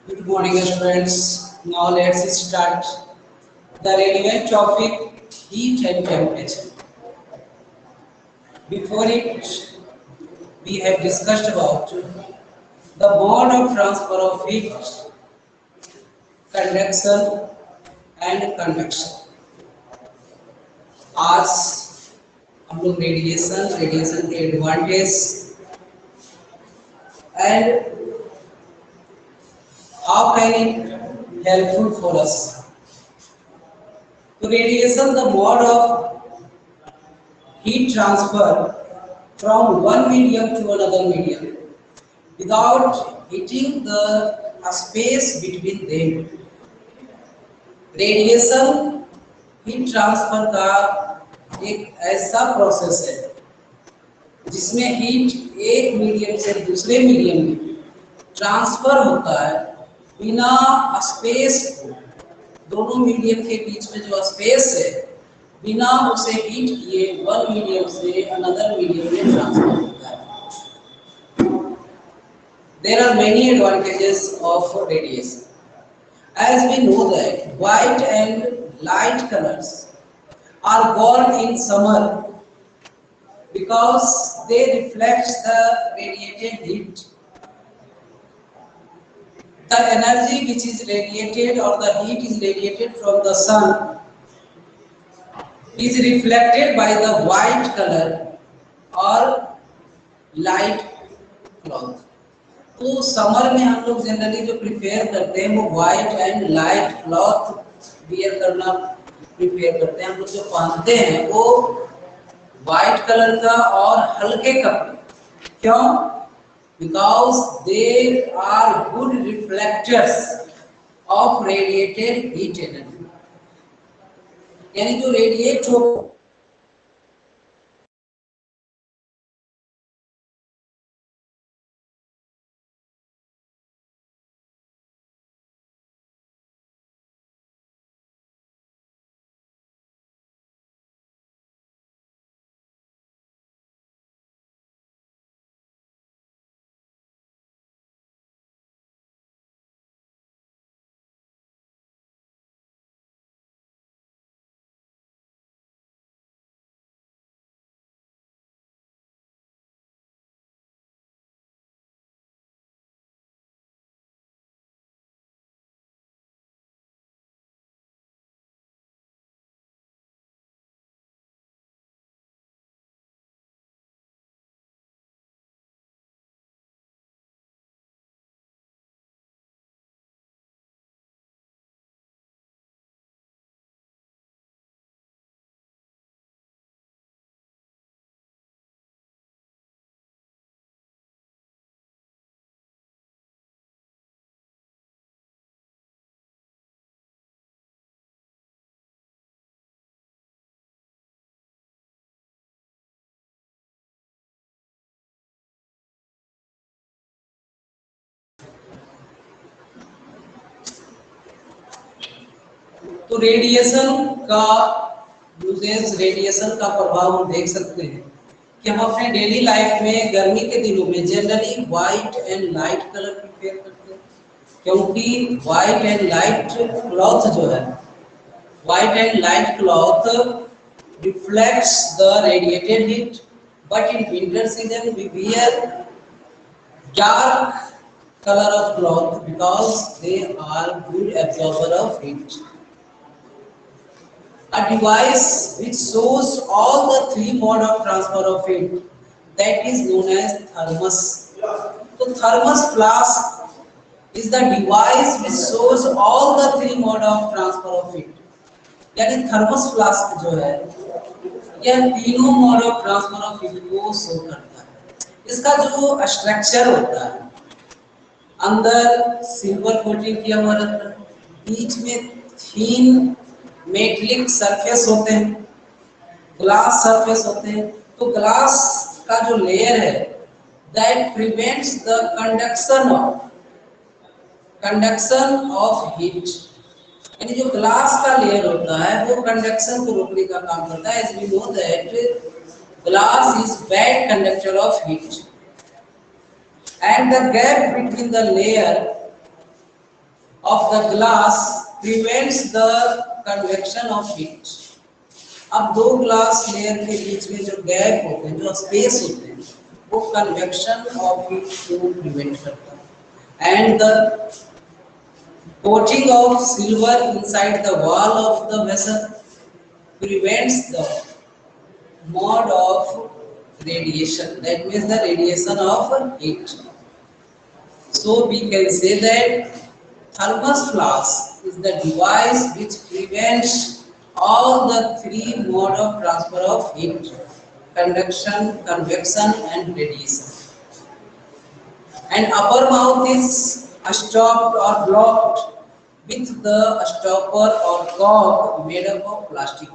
Good morning, students. Now let's start the relevant topic heat and temperature. Before it, we have discussed about the mode of transfer of heat, conduction and convection. आज हम लोग radiation के advantage and how can it helpful for us. So radiation, the mode of heat transfer from one medium to another medium without hitting the space between them. Radiation heat transfer का एक ऐसा process है जिसमें heat एक medium से दूसरे medium में transfer होता है बिना स्पेस को, दोनों मीडियम के बीच में जो स्पेस है बिना उसे हीट किए वन मीडियम से अनदर मीडियम में ट्रांसफर होता है. There are many advantages of radiation. As we know that white and light colors are born in summer because they reflect the radiated heat. The energy which is radiated or the heat is radiated from the sun is reflected by the white color or light cloth. तो summer में हम लोग generally जो prepare करते हैं वो white and light cloth wear करना prepare करते हैं. हम लोग जो पहनते हैं वो व्हाइट कलर का और हल्के कपड़े. क्यों? Because they are good reflectors of radiated heat energy. यानी जो रेडिएट हो तो रेडिएशन का यूजेस, रेडिएशन का प्रभाव हम देख सकते हैं कि हम अपने डेली लाइफ में गर्मी के दिनों में generally white and light colour prefer करते हैं, क्योंकि व्हाइट एंड लाइट क्लॉथ जो है, white and light cloth reflects the radiated heat, but in winter season we wear dark color of cloth because they are good absorber of heat. A device which shows all the three mode of transfer of heat, that is known as thermos. So thermos flask is the device which shows all the three mode of transfer of heat. यानी thermos flask जो है यह तीनों mode of transfer of heat को show करता है. इसका जो स्ट्रक्चर होता है, अंदर सिल्वर कोटिंग किया हुआ रहता है, बीच में थीन मेटलिक सरफेस होते हैं, ग्लास सरफेस होते हैं. तो ग्लास का जो लेयर है that prevents the conduction of heat. यानी जो ग्लास का लेयर होता है वो कंडक्शन को रोकने का काम करता है. As we know that glass is bad conductor of heat, and the gap between the layer of the glass prevents the convection of heat. अब दो ग्लास लेयर के बीच में जो गैप होते हैं, जो स्पेस होते हैं, वो कन्वेक्शन ऑफ हीट को प्रिवेंट करता है. And the coating of silver inside the wall of the vessel prevents the mode of radiation. That means the radiation of heat. So we can say that thermos flask is the device which prevents all the three mode of transfer of heat: conduction, convection, and radiation. And upper mouth is stopped or blocked with the stopper or cork made up of plastic.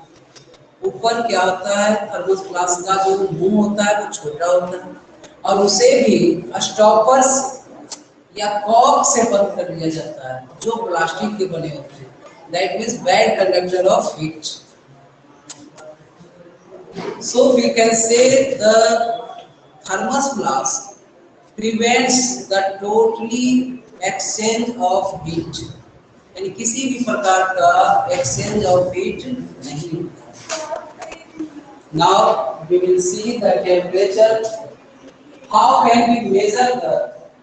ऊपर क्या होता है, thermos flask का जो मुंह होता है वो छोटा होता है और उसे भी स्टॉपर्स या कॉर्क से बंद कर दिया जाता है जो प्लास्टिक के बने होते हैं. That means bad conductor of heat. So we can say the thermos flask prevents the totally exchange of heat. यानी किसी भी प्रकार का exchange of heat नहीं होता. Now we will see the temperature. How can we measure the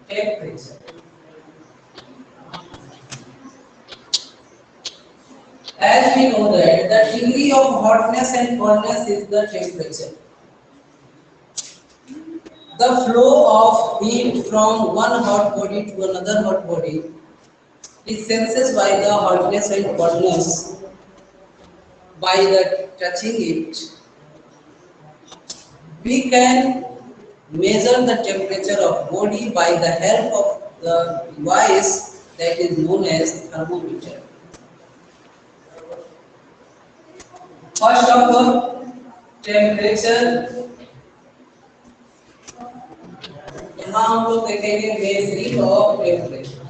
temperature? As we know that the degree of hotness and coldness is the temperature. The flow of heat from one hot body to another hot body is sensed by the hotness and coldness by the touching it. We can measure the temperature of body by the help of the device that is known as thermometer. First of all, temperature. यहाँ हम लोग देखेंगे measuring of temperature.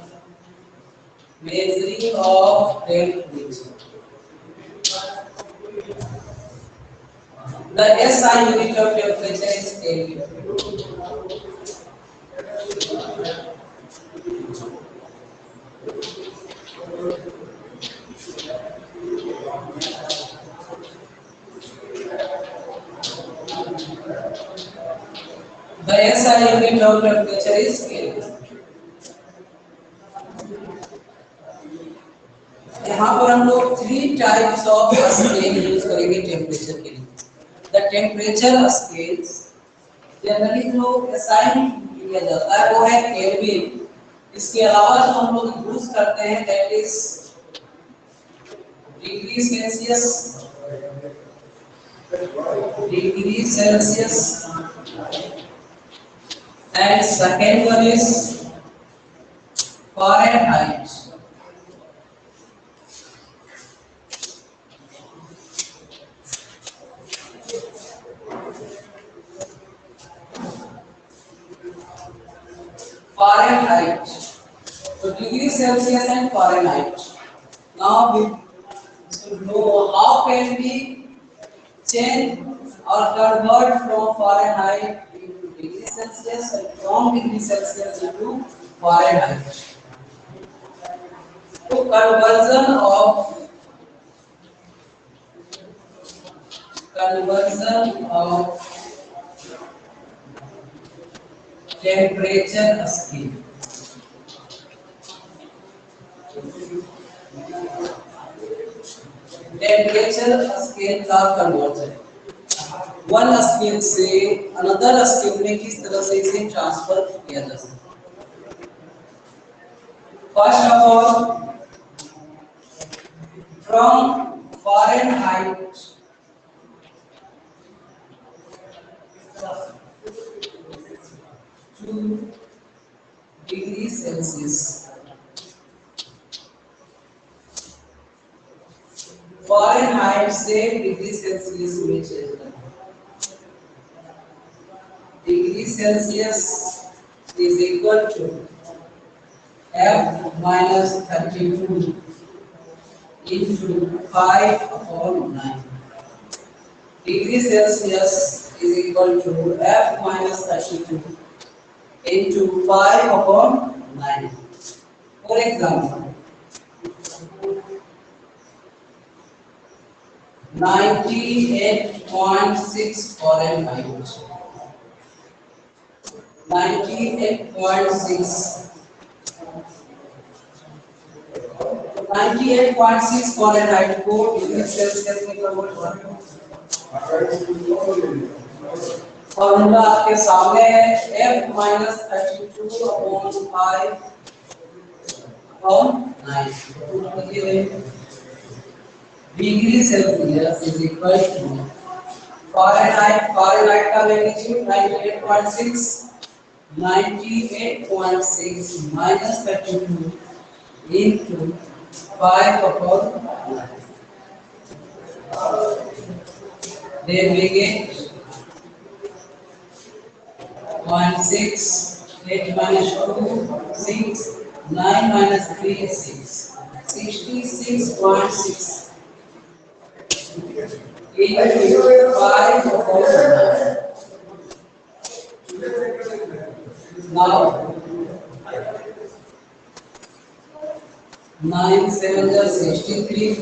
Measuring of temperature. The SI unit of temperature is Kelvin. The SI unit of temperature is Kelvin. यहाँ पर हम लोग 3 types of scale use करेंगे temperature के लिए. द टेम्परेचर स्केल्स जनरली जो असाइन किया जाता है वो है केल्विन. इसके अलावा जो हम लोग यूज करते हैं that is degree Celsius. Degree Celsius. And second one is Fahrenheit. Fahrenheit. So degree Celsius and Fahrenheit. Now we should know how can we change or convert from Fahrenheit degree Celsius and from degree Celsius into Fahrenheit. So conversion of temperature scale. Temperature scale का conversion. One scale से another scale में किस तरह से इसे transfer किया जा सकता है. First of all, from Fahrenheit to degree Celsius. Fahrenheit से डिग्री सेल्सियस में चेंज करना. Degree Celsius is equal to F minus 32 into 5 upon 9. Degree Celsius is equal to F minus 32 into 5 upon 9. For example, 98.6 Fahrenheit. 98.6. 98.6 Fahrenheit को degree Celsius में convert करना। Formula आपके सामने है f minus 32 upon 5 upon 9 degree Celsius is equal to Fahrenheit का magnitude 98.6 minus 32 into 5 upon 9. Then we get 0.6, 8 minus 2, 6, 9 minus 3, 6. 66.6 into 5 upon 9. Now 9 7 is 63,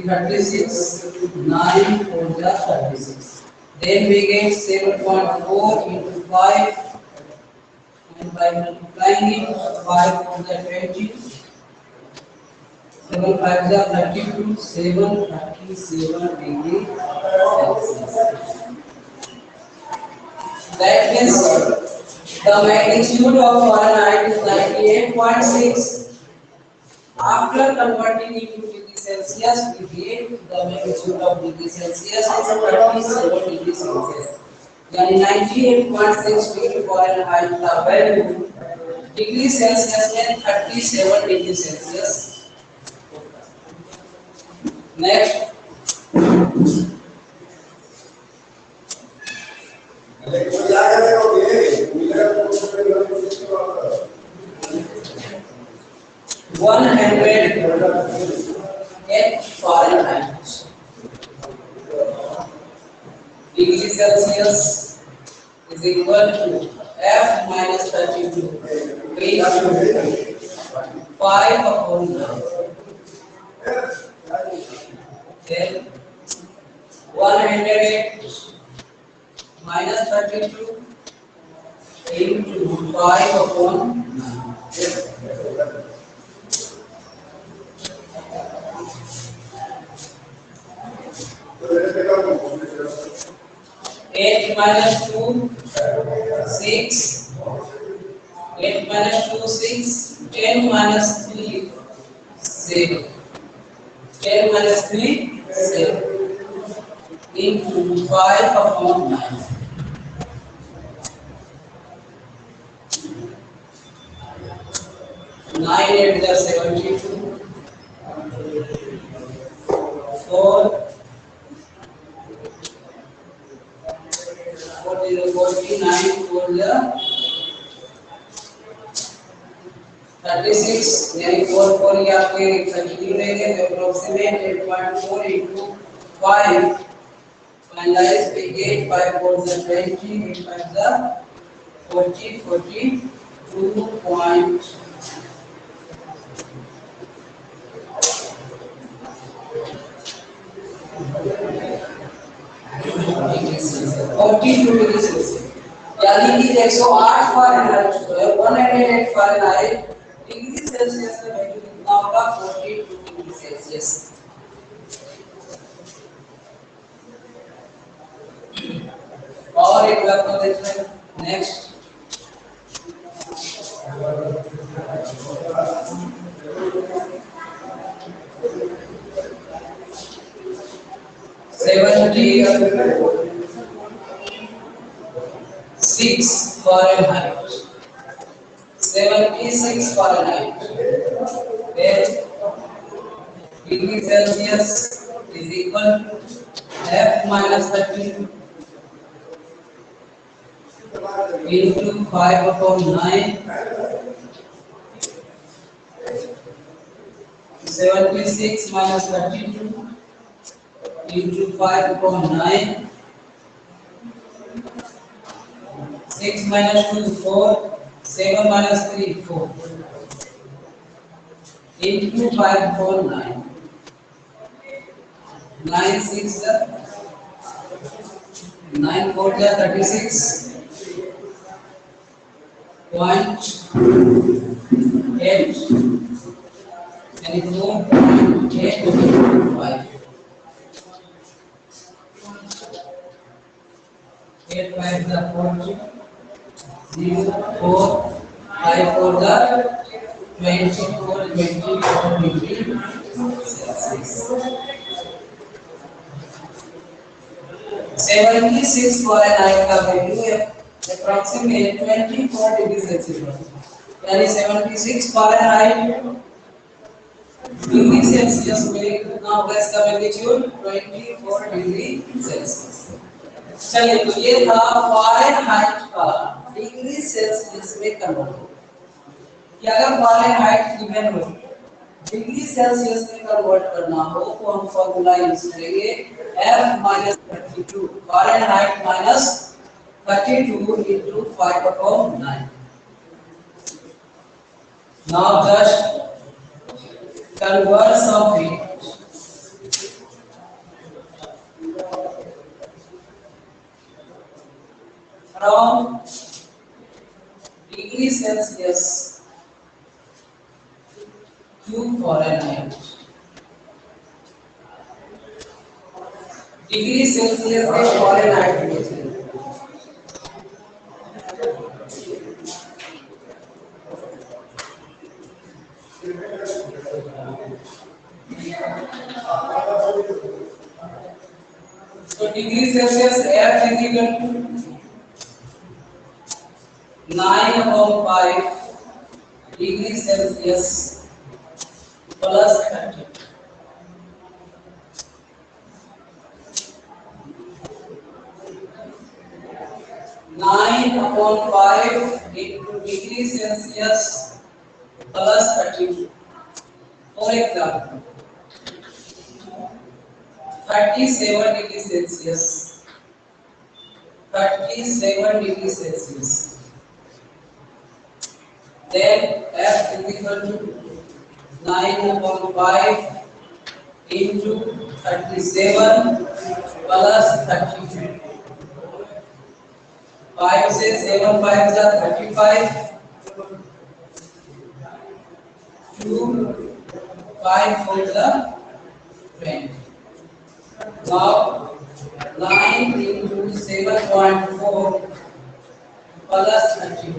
36, 9 4 is 36. Then we get 7.4 into 5, and by multiplying it, 5 4 is 20, 7 5 is 32, 737 degree Celsius. That means the magnitude of Fahrenheit is 98.6. After converting it to degree Celsius, we get the magnitude of degree Celsius is 37 degree Celsius. यानी 98.6 degree Fahrenheit का value degree Celsius में 37 degree Celsius. Next 108 Fahrenheit degree Celsius is equal to f minus 32 into 5 upon 9. Then 108 minus 32 into 5 upon 9. 8 minus 2, 6. 8 minus 2, 6. 10 minus 3, 7. 10 minus 3, 7. Into 5 upon 9. 9 8 is 72. 4 49 4 36 यानी 4 4 ये आपके 32 रहेंगे तो approximate 8.4 into 5 finalize we get 5 4 is 20 8 5 is 40 42. 42 degree Celsius यानी कि 108 Fahrenheit जो है 108 Fahrenheit degree Celsius का वैल्यू कितना होगा 42 डिग्री सेल्सियस। और एक एग्जांपल देखते हैं next 76 Fahrenheit. 76 Fahrenheit. Then degree Celsius is equal to f minus 32 into 5 upon 9. 76 minus 32 into 5 upon 9. 6 minus 2 4. 7 minus 3 4. Into 5 upon 9. 9 6 9 4 36 point 8 and 4.825 8 5 the 40 0 4 5 4 the 24 degree Celsius. 76 Fahrenheit का value है approximate 24 degree Celsius यानी 76 Fahrenheit degree Celsius में कितना होगा इसका magnitude 24 degree Celsius. चलिए तो ये था फ़ारेनहाइट का डिग्री सेल्सियस में कन्वर्ट कि अगर फ़ारेनहाइट गिवन हो डिग्री सेल्सियस में कन्वर्ट करना हो तो हम फॉर्मूला यूज करेंगे F-32 Fahrenheit minus 32 into 5/9. Now just converse of it from degree Celsius to Fahrenheit. Degree Celsius में फ़ारेनहाइट में तो degree Celsius F is equal to 9/5 degree Celsius plus 30 9/5 into degree Celsius plus 32. For example, 37 degree Celsius. 37 degree Celsius. Then F is equal to 9/5 into 37 plus 32. 5 से 7 5 जा 35 2 5 4 जा 20. Now 9 into 7.4 plus 30.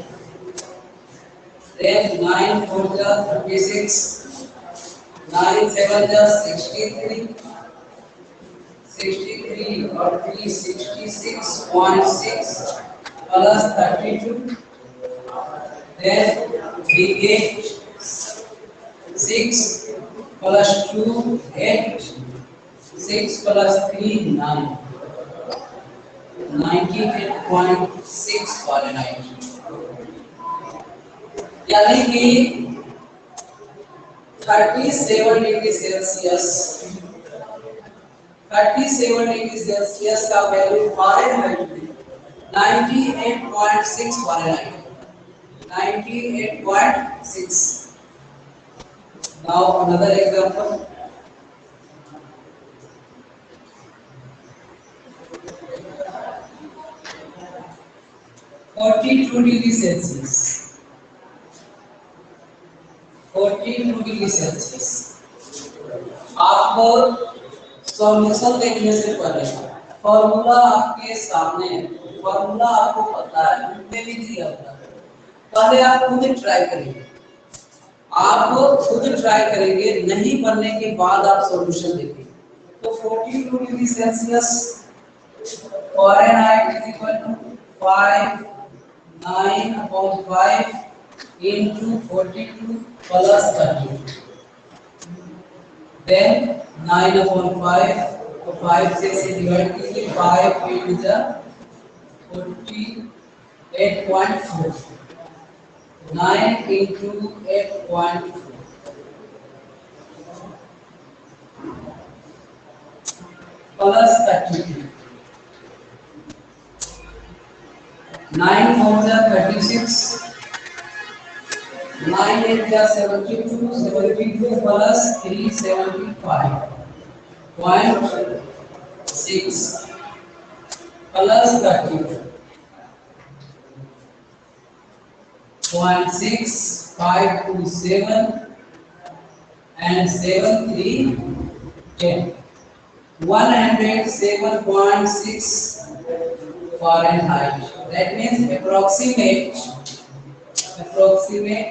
Then 9 4 जा 36 9 7 जा 63 63 और 3 66.6 plus 32. Then we get 6 plus 2 8 6 plus 3 9 98.6 Fahrenheit यानी कि 37 degree Celsius 37 degree Celsius का value Fahrenheit में 98.6 Fahrenheit 98.6. Now another example. (42 degree Celsius) 42 degree Celsius. आपको सॉल्यूशन देखने से पहले फॉर्मूला आपके सामने है, फॉर्मूला आपको पता है, उसमें भी दिया होता है। पहले आप खुद ट्राई करेंगे, आप खुद ट्राई करेंगे, नहीं बनने के बाद आप सॉल्यूशन देखेंगे। तो 42 degree Celsius Fahrenheit is equal to 9/5 into 42 plus 30. Then 9/5 तो 5 से डिवाइड कीजिए 5 into the 48.4 9 into 8.4 plus 32 9 4 36 9 8 72 72 plus 3 75.6 6 plus 30.6527 and 7 3 10. 107.6 Fahrenheit. That means approximate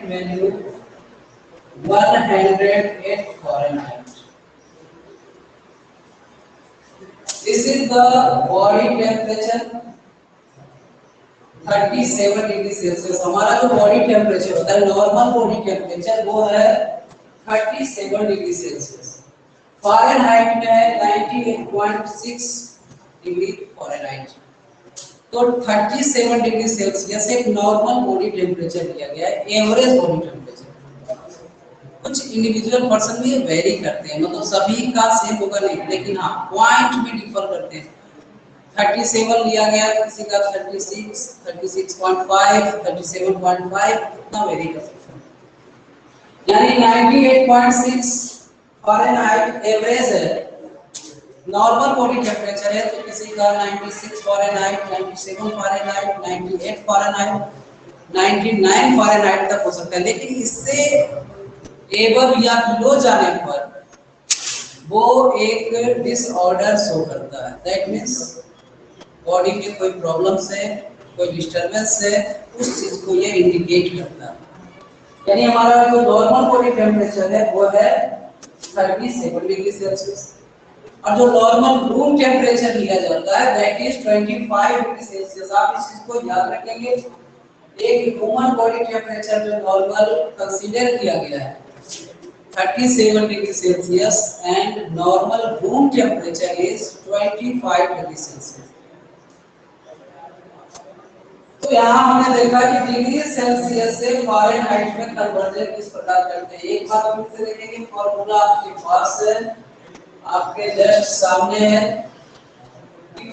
value 108 Fahrenheit. This is the body temperature 37 degree Celsius. हमारा जो body temperature होता है normal body temperature वो है 37 degree Celsius. Fahrenheit में है 98.6 डिग्री फारेनहाइट। तो 37 डिग्री सेल्सियस एक नॉर्मल बॉडी टेम्परेचर लिया गया है, एवरेज बॉडी टेम्परेचर। कुछ इंडिविजुअल पर्सन भी वेरी करते हैं, मतलब सभी का सेम होगा नहीं, लेकिन हाँ पॉइंट में डिफर करते हैं। 37 लिया गया, किसी का 36, 36.5, 37.5 इतना वेरी कर सकते हैं। यानी 98.6 फारेनहाइट एवरेज है, नॉर्मल बॉडी टेम्परेचर है। तो किसी का 96 फारेनहाइट, 97 फारेनहाइट, 98 फारेनहाइट, 99 फारेनहाइट तक हो सकता है। लेकिन इससे एबव या बिलो जाने पर वो एक डिसऑर्डर शो करता है। दैट मींस बॉडी में कोई प्रॉब्लम्स है, कोई डिस्टरबेंस है, उस चीज को ये इंडिकेट करता है। यानी हमारा जो नॉर्मल बॉडी टेम्परेचर है वो है 37 डिग्री सेल्सियस, और जो नॉर्मल रूम टेम्परेचर लिया जाता है दैट इज 25 डिग्री सेल्सियस। आप इस चीज को याद रखेंगे। एक ह्यूमन बॉडी टेम्परेचर जो नॉर्मल कंसीडर किया गया है 37 degree Celsius and normal room temperature is 25 degree Celsius. तो यहाँ हमने देखा कि डिग्री सेल्सियस से फारेनहाइट में कन्वर्जन किस प्रकार करते हैं। एक बार फिर से देखेंगे, फॉर्मूला आपके पास है, आपके जस्ट सामने है।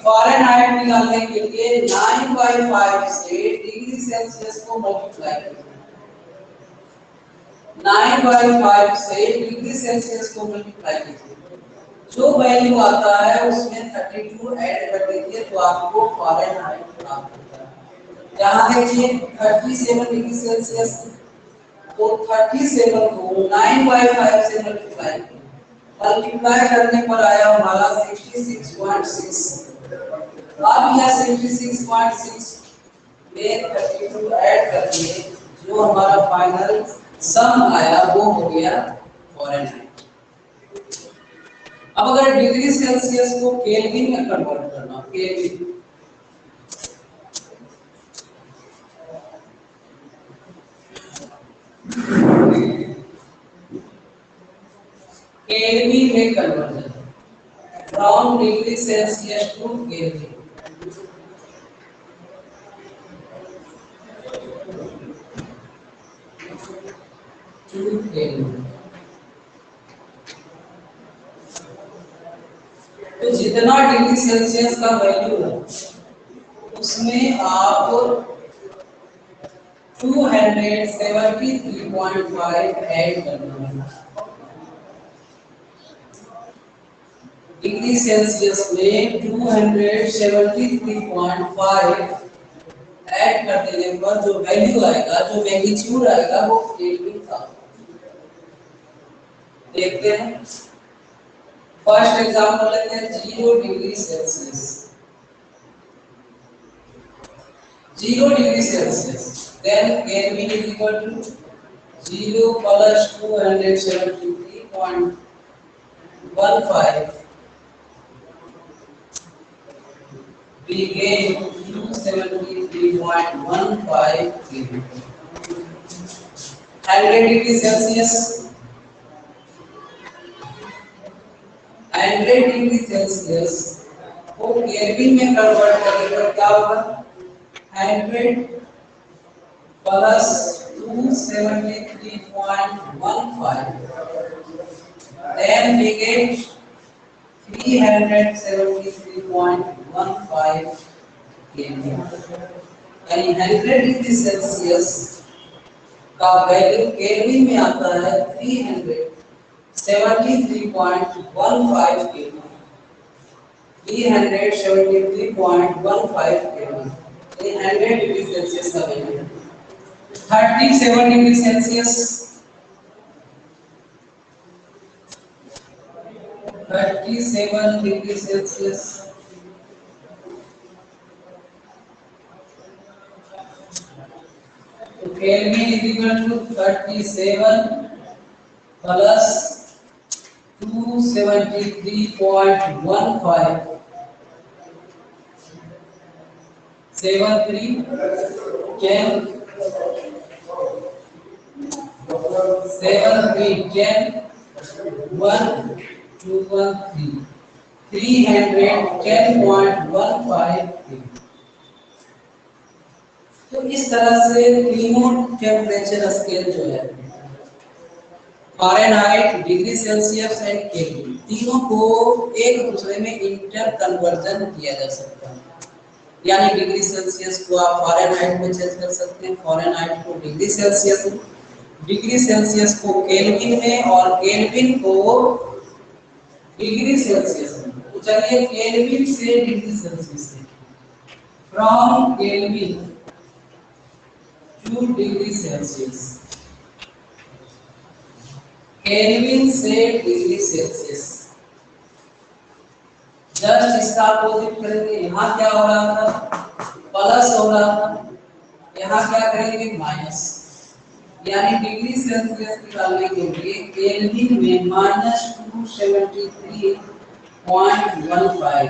फारेनहाइट निकालने के लिए 9/5 से डिग्री सेल्सियस को मल्टीप्लाई करें। 9/5 से डिग्री सेल्सियस को मल्टीप्लाई कीजिए, जो वैल्यू आता है उसमें 32 ऐड कर दीजिए तो आपको फारेनहाइट प्राप्त होता है। यहाँ देखिए 37 डिग्री सेल्सियस, तो 37 को 9/5 से मल्टीप्लाई करने पर आया हमारा 66.6। अब यह 66.6 में 32 ऐड कर दिए, जो हमारा फाइनल सम आया वो हो गया फारेनहाइट। अब अगर डिग्री सेल्सियस को केल्विन में कन्वर्ट करना, केल्विन में conversion from degree Celsius to kelvin. तो जितना डिग्री सेल्सियस का वैल्यू है उसमें आप 273.5 ऐड करना है। डिग्री सेल्सियस में 273.5 ऐड कर देने पर जो वैल्यू आएगा, जो मैग्नीट्यूड आएगा वो केल्विन का। देखते हैं, फर्स्ट एग्जांपल लेते हैं 0 degree Celsius. 0 degree Celsius, then Kelvin is equal to 0 plus 273.15. We gain 273.15 Kelvin. 100 degree Celsius, 100 degree Celsius को केल्विन में कन्वर्ट करने पर क्या होगा? 100 plus 273.15, then we get 373.15 Kelvin। यानी 100 डिग्री सेल्सियस का वैल्यू केल्विन में आता है 373.15 Kelvin. 373.15 Kelvin in 100 degree Celsius का value. 37 degree Celsius, 37 degree Celsius, तो Kelvin is equal to 37 plus 273.15 73 10 73 10 1 2 1 3 310.15। तो इस तरह से तीनों टेम्परेचर स्केल जो है Fahrenheit, degree Celsius and kelvin, तीनों को एक दूसरे में इंटर कन्वर्जन किया जा सकता है। यानी डिग्री सेल्सियस को आप फ़ारेनहाइट में चेंज कर सकते हैं, फ़ारेनहाइट को डिग्री सेल्सियस में, डिग्री सेल्सियस को केल्विन में और केल्विन को डिग्री सेल्सियस में। तो चलिए केल्विन से डिग्री सेल्सियस में, from kelvin two degree Celsius, kelvin से डिग्री सेल्सियस, जस्ट इसका अपोजिट करेंगे। यहाँ क्या हो रहा था, प्लस हो रहा था, यहाँ क्या करेंगे, माइनस। यानी डिग्री सेल्सियस निकालने के लिए केल्विन में -273.15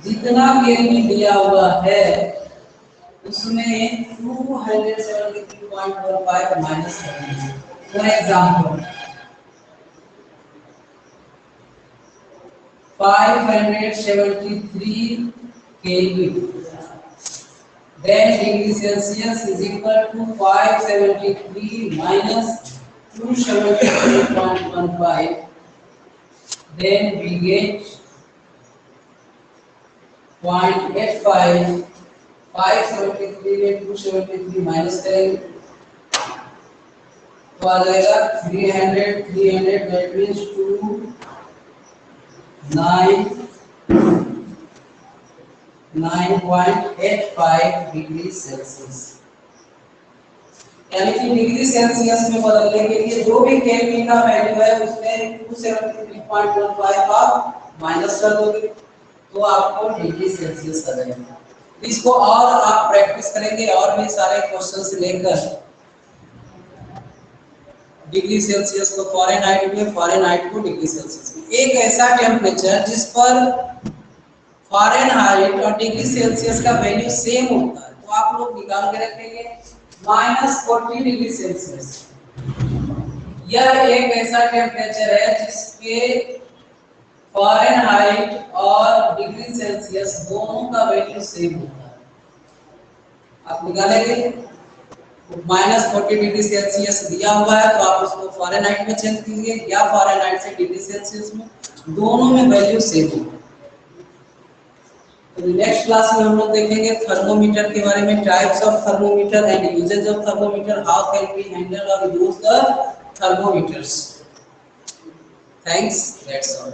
जितना केल्विन दिया हुआ है उसमें 273.15 माइनस करेंगे। For example 573 Kelvin, then degree Celsius is equal to 573 minus 273.15, then we get 0.85, 573 में 273 माइनस करेंगे तो आ जाएगा 300 दैट मीन्स 9.85 डिग्री सेल्सियस। यानी कि डिग्री सेल्सियस में बदलने के लिए जो भी केल्विन का वैल्यू है उसमें 273.15 आप माइनस कर दोगे तो आपको डिग्री सेल्सियस आ जाएगा। इसको और आप प्रैक्टिस करेंगे और भी सारे क्वेश्चंस लेकर डिग्री सेल्सियस को फ़ारेनहाइट में, फ़ारेनहाइट को डिग्री सेल्सियस में। एक ऐसा टेम्परेचर जिस पर फ़ारेनहाइट और डिग्री सेल्सियस का वैल्यू सेम होता है तो आप लोग निकाल के रखेंगे -40 डिग्री सेल्सियस। यह एक ऐसा टेम्परेचर है जिसके फ़ारेनहाइट और डिग्री सेल्सियस दोनों का वैल्यू सेम होता है। आप निकालेंगे -40 डिग्री सेल्सियस दिया हुआ है तो आप उसको फ़ारेनहाइट में चेंज कीजिए या फ़ारेनहाइट से डिग्री सेल्सियस में, दोनों में वैल्यू सेम होगा। तो नेक्स्ट क्लास में हम लोग देखेंगे थर्मोमीटर के बारे में, types of thermometer and usages of thermometer, how can we handle और use the thermometers. Thanks, that's all.